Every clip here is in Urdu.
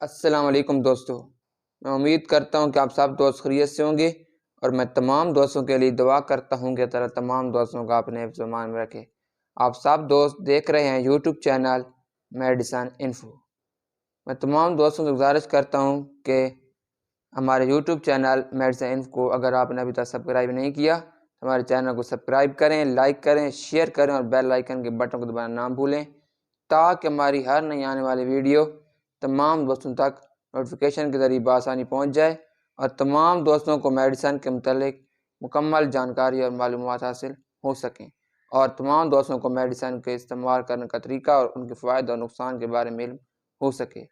السلام علیکم دوستو، میں امید کرتا ہوں کہ آپ سب دوست خیریت سے ہوں گے اور میں تمام دوستوں کے لیے دعا کرتا ہوں کہ اللہ تمام دوستوں کو اپنے حفظ و امان میں رکھے۔ آپ سب دوست دیکھ رہے ہیں یوٹیوب چینل میڈیسن انفو۔ میں تمام دوستوں سے گزارش کرتا ہوں کہ ہمارے یوٹیوب چینل میڈیسن انفو کو اگر آپ نے ابھی تک سبسکرائب نہیں کیا تو ہمارے چینل کو سبسکرائب کریں، لائک کریں، شیئر کریں اور بیل آئیکن کے بٹن کو دبانا نہ بھولیں تاکہ ہماری ہر نئی آنے والی ویڈیو تمام دوستوں تک نوٹیفیکیشن کے ذریعے بآسانی پہنچ جائے اور تمام دوستوں کو میڈیسن کے متعلق مکمل جانکاری اور معلومات حاصل ہو سکیں اور تمام دوستوں کو میڈیسن کے استعمال کرنے کا طریقہ اور ان کے فوائد اور نقصان کے بارے میں علم ہو سکے۔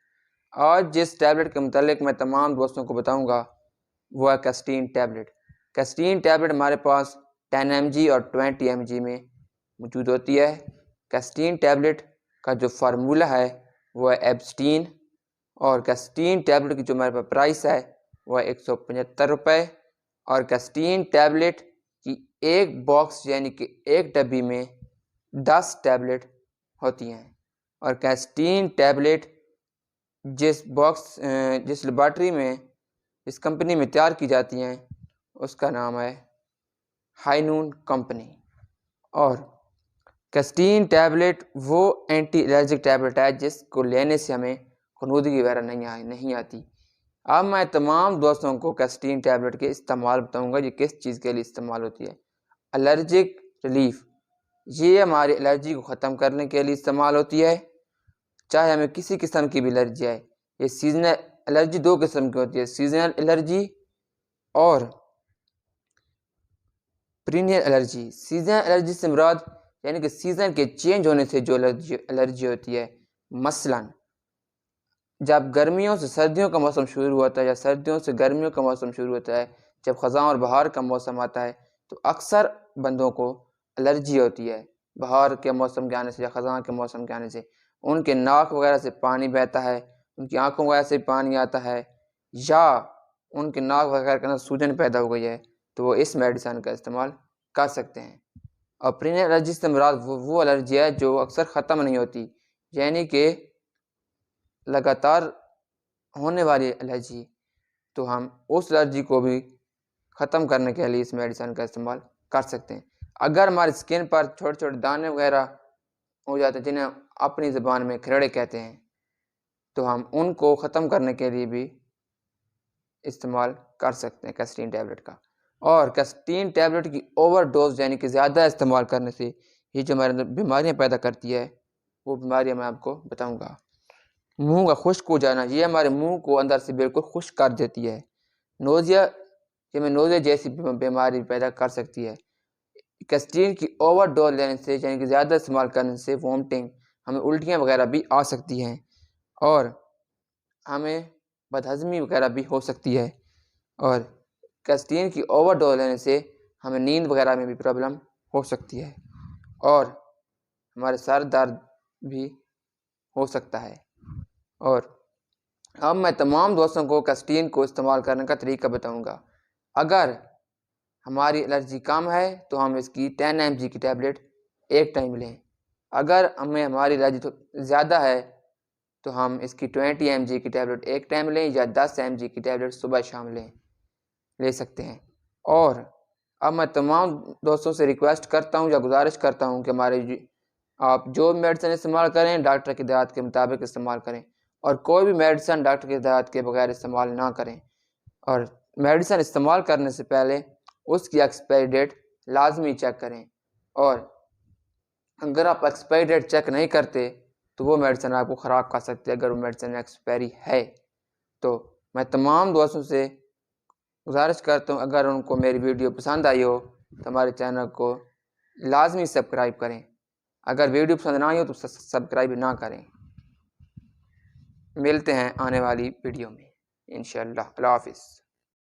آج جس ٹیبلٹ کے متعلق میں تمام دوستوں کو بتاؤں گا وہ ہے کیسٹین ٹیبلٹ۔ کیسٹین ٹیبلٹ ہمارے پاس 10 mg اور 20 mg میں موجود ہوتی ہے۔ کیسٹین ٹیبلٹ کا جو فارمولہ ہے وہ ہے ایبسٹین اور کیسٹین ٹیبلٹ کی جو ہمارے پاس پرائس ہے وہ ہے 175 روپے اور کیسٹین ٹیبلٹ کی ایک باکس یعنی کہ ایک ڈبی میں 10 ٹیبلٹ ہوتی ہیں اور کیسٹین ٹیبلٹ جس لیبارٹری میں جس کمپنی میں تیار کی جاتی ہیں اس کا نام ہے ہائنون کمپنی۔ اور کیسٹین ٹیبلٹ وہ اینٹی الرجک ٹیبلٹ ہے جس کو لینے سے ہمیں خنودگی وغیرہ نہیں آتی۔ اب میں تمام دوستوں کو کیسٹین ٹیبلٹ کے استعمال بتاؤں گا یہ کس چیز کے لیے استعمال ہوتی ہے۔ الرجک ریلیف، یہ ہماری الرجی کو ختم کرنے کے لیے استعمال ہوتی ہے، چاہے ہمیں کسی قسم کی بھی الرجی ہے۔ یہ سیزنل الرجی دو قسم کی ہوتی ہے، سیزنل الرجی اور پرینیل الرجی۔ سیزنل الرجی سے مراد یعنی کہ سیزن کے چینج ہونے سے جو الرجی ہوتی ہے، مثلاً جب گرمیوں سے سردیوں کا موسم شروع ہوتا ہے یا سردیوں سے گرمیوں کا موسم شروع ہوتا ہے، جب خزاں اور بہار کا موسم آتا ہے تو اکثر بندوں کو الرجی ہوتی ہے۔ بہار کے موسم کے آنے سے یا خزاں کے موسم کے آنے سے ان کے ناک وغیرہ سے پانی بہتا ہے، ان کی آنکھوں وغیرہ سے پانی آتا ہے یا ان کے ناک وغیرہ کے اندر سوجن پیدا ہو گئی ہے تو وہ اس میڈیسن کا استعمال کر سکتے ہیں۔ اور پرینیل الرجی سے مراد وہ الرجی ہے جو اکثر ختم نہیں ہوتی، یعنی کہ لگاتار ہونے والی الرجی، تو ہم اس الرجی کو بھی ختم کرنے کے لیے اس میڈیسن کا استعمال کر سکتے ہیں۔ اگر ہماری اسکن پر چھوٹے چھوٹے دانے وغیرہ ہو جاتے ہیں جنہیں اپنی زبان میں کھرڑے کہتے ہیں تو ہم ان کو ختم کرنے کے لیے بھی استعمال کر سکتے ہیں کیسٹین ٹیبلٹ کا۔ اور کیسٹین ٹیبلٹ کی اوور ڈوز یعنی کہ زیادہ استعمال کرنے سے یہ جو ہمارے اندر بیماریاں پیدا کرتی ہے وہ بیماریاں میں آپ کو بتاؤں گا۔ منہ کا خشک ہو جانا، یہ ہمارے منہ کو اندر سے بالکل خشک کر دیتی ہے۔ نوزیا، یہ میں نوزے جیسی بیماری پیدا کر سکتی ہے۔ کیسٹین کی اوور ڈوز لینے سے یعنی کہ زیادہ استعمال کرنے سے وومٹنگ، ہمیں الٹیاں وغیرہ بھی آ سکتی ہیں اور ہمیں بدہضمی وغیرہ بھی ہو سکتی ہے۔ اور کیسٹین کی اوور ڈوز لینے سے ہمیں نیند وغیرہ میں بھی پرابلم ہو سکتی ہے اور ہمارے سر درد بھی ہو سکتا ہے۔ اور اب میں تمام دوستوں کو کیسٹین کو استعمال کرنے کا طریقہ بتاؤں گا۔ اگر ہماری الرجی کم ہے تو ہم اس کی 10 mg کی ٹیبلٹ ایک ٹائم لیں۔ اگر ہماری الرجی زیادہ ہے تو ہم اس کی 20 mg کی ٹیبلٹ ایک ٹائم لیں یا 10 mg کی ٹیبلٹ صبح شام لے سکتے ہیں۔ اور اب میں تمام دوستوں سے ریکویسٹ کرتا ہوں یا گزارش کرتا ہوں کہ آپ جو میڈیسن استعمال کریں ڈاکٹر کی ہدایت کے مطابق استعمال کریں اور کوئی بھی میڈیسن ڈاکٹر کی ہدایت کے بغیر استعمال نہ کریں۔ اور میڈیسن استعمال کرنے سے پہلے اس کی ایکسپائری ڈیٹ لازمی چیک کریں اور اگر آپ ایکسپائری ڈیٹ چیک نہیں کرتے تو وہ میڈیسن آپ کو خراب کر سکتے ہیں اگر وہ میڈیسن ایکسپائری ہے۔ تو میں تمام دوستوں سے گزارش کرتا ہوں اگر ان کو میری ویڈیو پسند آئی ہو تو ہمارے چینل کو لازمی سبسکرائب کریں، اگر ویڈیو پسند نہ آئی ہو تو سبسکرائب نہ کریں۔ ملتے ہیں آنے والی ویڈیو میں انشاءاللہ۔ اللہ حافظ۔